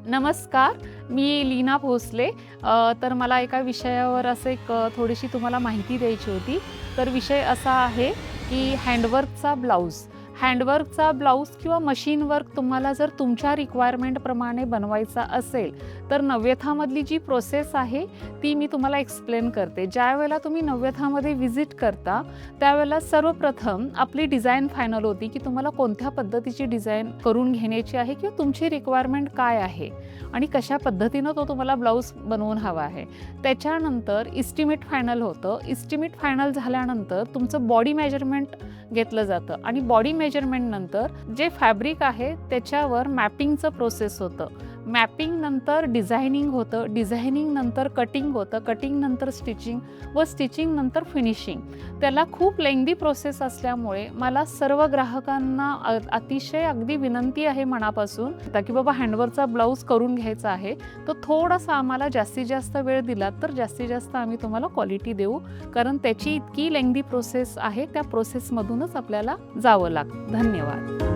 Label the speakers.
Speaker 1: नमस्कार, मी लीना भोसले. तर मला एका विषयावर असं थोडीशी तुम्हाला माहिती द्यायची होती. तर विषय असा आहे की हँडवर्कचा ब्लाऊज. हँडवर्कचा ब्लाऊज किंवा मशीन वर्क तुम्हाला जर तुमच्या रिक्वायरमेंटप्रमाणे बनवायचा असेल, तर नव्यथामधली जी प्रोसेस आहे ती मी तुम्हाला एक्सप्लेन करते. ज्यावेळेला तुम्ही नव्यथामध्ये व्हिजिट करता, त्यावेळेला सर्वप्रथम आपली डिझाईन फायनल होती की तुम्हाला कोणत्या पद्धतीची डिझाईन करून घेण्याची आहे किंवा तुमची रिक्वायरमेंट काय आहे आणि कशा पद्धतीनं तो तुम्हाला ब्लाऊज बनवून हवा आहे. त्याच्यानंतर इस्टिमेट फायनल होतं. इस्टिमेट फायनल झाल्यानंतर तुमचं बॉडी मेजरमेंट घेतलं जातं आणि बॉडी मेजरमेंटनंतर जे फॅब्रिक आहे त्याच्यावर मॅपिंगचं प्रोसेस होतं. मॅपिंग नंतर डिझायनिंग होतं, डिझायनिंग नंतर कटिंग होतं, कटिंग नंतर स्टिचिंग व स्टिचिंग नंतर फिनिशिंग. त्याला खूप लेंदी प्रोसेस असल्यामुळे मला सर्व ग्राहकांना अतिशय अगदी विनंती आहे मनापासून की बाबा हँडवर्कचा ब्लाऊज करून घ्यायचा आहे, तर थोडासा आम्हाला जास्तीत जास्त वेळ दिला तर जास्तीत जास्त आम्ही तुम्हाला क्वालिटी देऊ. कारण त्याची इतकी लेंदी प्रोसेस आहे, त्या प्रोसेसमधूनच आपल्याला जावं लागतं. धन्यवाद.